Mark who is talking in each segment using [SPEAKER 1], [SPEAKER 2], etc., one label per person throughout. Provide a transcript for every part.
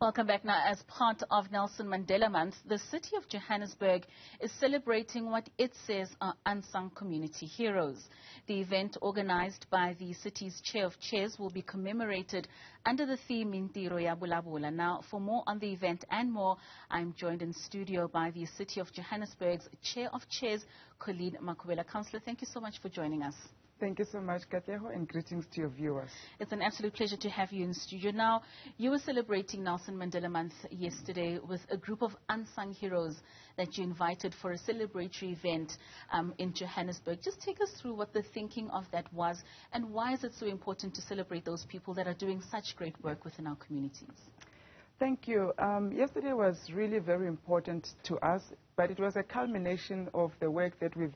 [SPEAKER 1] Welcome back. Now, as part of Nelson Mandela Month, the City of Johannesburg is celebrating what it says are unsung community heroes. The event, organized by the city's Chair of Chairs, will be commemorated under the theme MINTIRHO YA VULAVULA. Now, for more on the event and more, I'm joined in studio by the City of Johannesburg's Chair of Chairs, Colleen Makhubele. Councillor, thank you so much for joining us.
[SPEAKER 2] Thank you so much, Katleho, and greetings to your viewers.
[SPEAKER 1] It's an absolute pleasure to have you in studio. Now, you were celebrating Nelson Mandela Month yesterday with a group of unsung heroes that you invited for a celebratory event in Johannesburg. Just take us through what the thinking of that was and why is it so important to celebrate those people that are doing such great work within our communities?
[SPEAKER 2] Thank you. Yesterday was really very important to us, but it was a culmination of the work that we've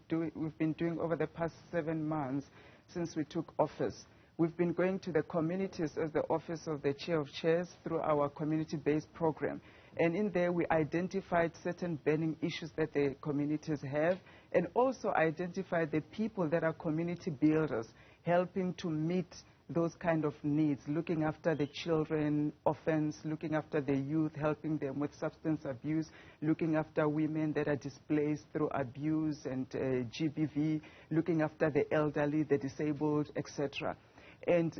[SPEAKER 2] been doing over the past 7 months since we took office. We've been going to the communities as the Office of the Chair of Chairs through our community-based program. And in there, we identified certain burning issues that the communities have, and also identified the people that are community builders, helping to meet those kind of needs, looking after the children, orphans, looking after the youth, helping them with substance abuse, looking after women that are displaced through abuse and GBV, looking after the elderly, the disabled, etc. And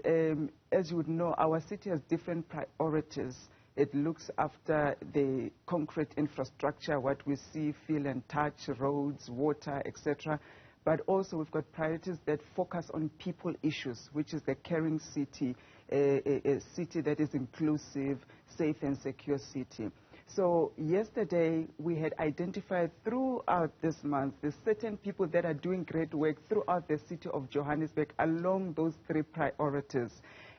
[SPEAKER 2] as you would know, our city has different priorities. It looks after the concrete infrastructure, what we see, feel and touch, roads, water, etc. But also we've got priorities that focus on people issues, which is the caring city, a city that is inclusive, safe and secure city. So yesterday we had identified throughout this month the certain people that are doing great work throughout the city of Johannesburg along those 3 priorities.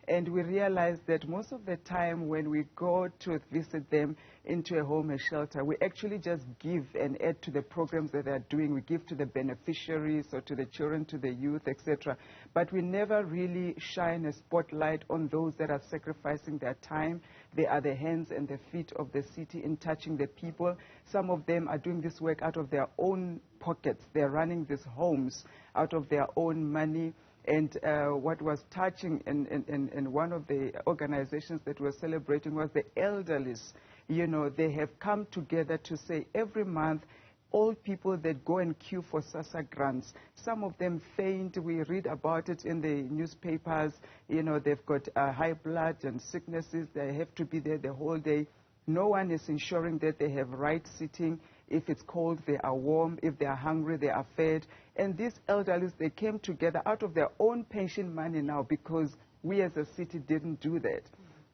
[SPEAKER 2] And we realized that most of the time when we go to visit them into a home, a shelter, we actually just give and add to the programs that they're doing. We give to the beneficiaries or to the children, to the youth, etc. But we never really shine a spotlight on those that are sacrificing their time. They are the hands and the feet of the city in touching the people. Some of them are doing this work out of their own pockets. They're running these homes out of their own money. And what was touching in one of the organizations that we're celebrating was the elderlies. You know, they have come together to say every month, all people that go and queue for SASSA grants, some of them faint. We read about it in the newspapers. You know, they've got high blood and sicknesses. They have to be there the whole day. No one is ensuring that they have right sitting. If it's cold, they are warm. If they are hungry, they are fed. And these elderly, they came together out of their own pension money now because we as a city didn't do that.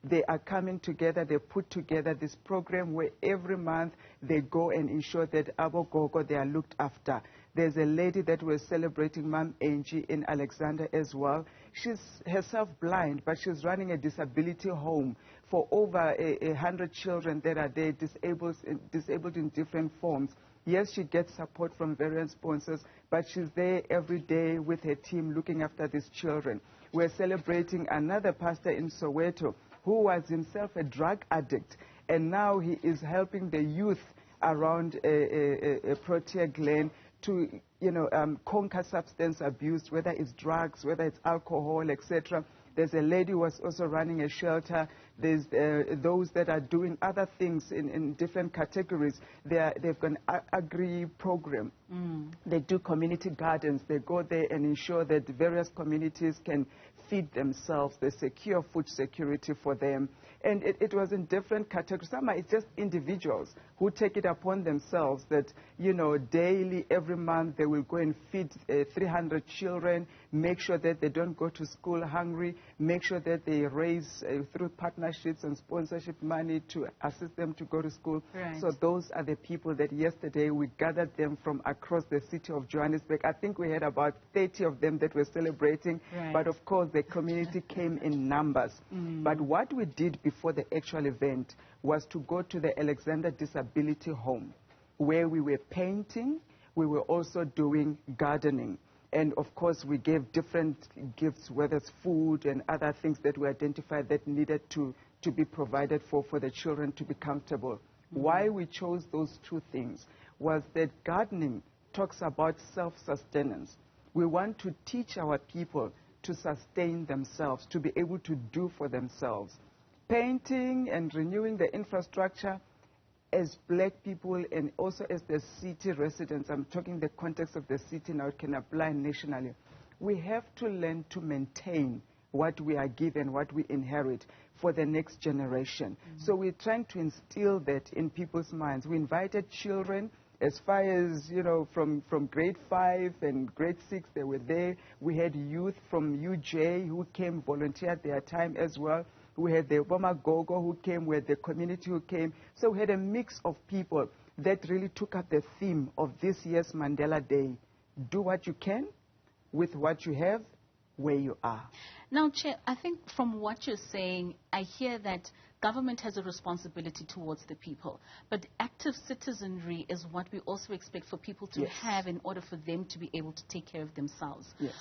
[SPEAKER 2] They are coming together. They put together this program where every month they go and ensure that Abo Gogo, they are looked after. There's a lady that we're celebrating, Ma'am Angie, in Alexander as well. She's herself blind, but she's running a disability home for over 100 children that are there, disabled in different forms. Yes, she gets support from various sponsors, but she's there every day with her team looking after these children. We're celebrating another pastor in Soweto who was himself a drug addict, and now he is helping the youth around Protea Glen to, conquer substance abuse, whether it's drugs, whether it's alcohol, etc. There's a lady who was also running a shelter. There's those that are doing other things in different categories. They've got an agri program. They do community gardens. They go there and ensure that various communities can feed themselves. They secure food security for them. And it was in different categories. Some are just individuals who take it upon themselves that, daily, every month, they will go and feed 300 children, make sure that they don't go to school hungry, make sure that they raise, through partnerships and sponsorship money to assist them to go to school.
[SPEAKER 1] Right.
[SPEAKER 2] So those are the people that yesterday we gathered them from across the city of Johannesburg. I think we had about 30 of them that were celebrating.
[SPEAKER 1] Right.
[SPEAKER 2] But of course, the community came in numbers. But what we did before the actual event was to go to the Alexander Disability Home, where we were painting. We were also doing gardening. And of course, we gave different gifts, whether it's food and other things that we identified that needed to be provided for the children to be comfortable. Why we chose those 2 things was that gardening talks about self-sustenance. We want to teach our people to sustain themselves, to be able to do for themselves. painting and renewing the infrastructure as black people and also as the city residents. I'm talking the context of the city now, it can apply nationally. We have to learn to maintain what we are given, what we inherit for the next generation. So we're trying to instill that in people's minds. We invited children as far as, you know, from grade 5 and grade 6, they were there. We had youth from UJ who came, volunteered their time as well. We had the Obama Gogo who came, we had the community who came. So we had a mix of people that really took up the theme of this year's Mandela Day. Do what you can with what you have, where you are.
[SPEAKER 1] Now, Chair, I think from what you're saying, I hear that government has a responsibility towards the people, but active citizenry is what we also expect for people to have in order for them to be able to take care of themselves.
[SPEAKER 2] Yes.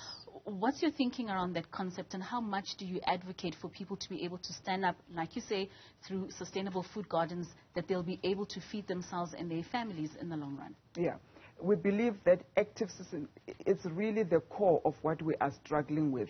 [SPEAKER 1] What's your thinking around that concept, and how much do you advocate for people to be able to stand up, like you say, through sustainable food gardens, that they'll be able to feed themselves and their families in the long run?
[SPEAKER 2] Yeah. We believe that active citizenry is really the core of what we are struggling with.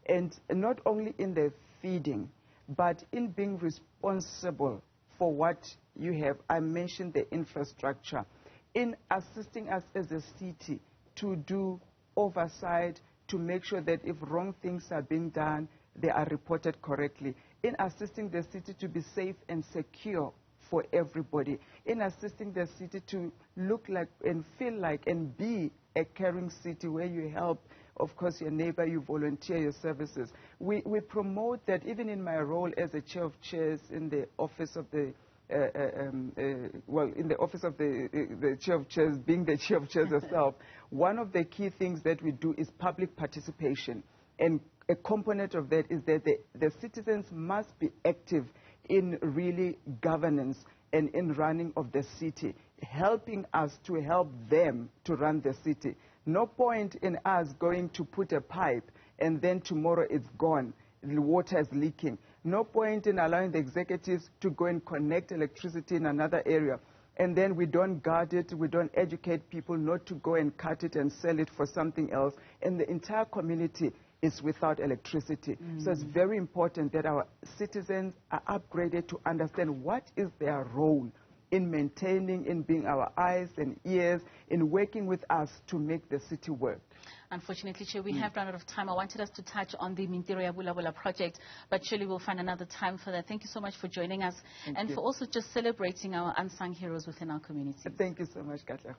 [SPEAKER 2] And not only in the feeding, but in being responsible for what you have. I mentioned the infrastructure. In assisting us as a city to do oversight, to make sure that if wrong things are being done, they are reported correctly. In assisting the city to be safe and secure for everybody. In assisting the city to look like and feel like and be a caring city where you help, of course, your neighbor, you volunteer your services. We promote that even in my role as a chair of chairs in the office of the in the office of the chair of chairs, being the chair of chairs herself, one of the key things that we do is public participation. And a component of that is that the citizens must be active in really governance and in running of the city, helping us to help them to run the city. No point in us going to put a pipe and then tomorrow it's gone, the water is leaking. No point in allowing the executives to go and connect electricity in another area, and then we don't guard it, we don't educate people not to go and cut it and sell it for something else, and the entire community is without electricity. So it's very important that our citizens are upgraded to understand what is their role in maintaining, in being our eyes and ears, in working with us to make the city work.
[SPEAKER 1] Unfortunately, Chair, we have run out of time. I wanted us to touch on the MINTIRHO YA VULAVULA project, but surely we'll find another time for that. Thank you so much for joining us and for also just celebrating our unsung heroes within our community.
[SPEAKER 2] Thank you so much, Katlego.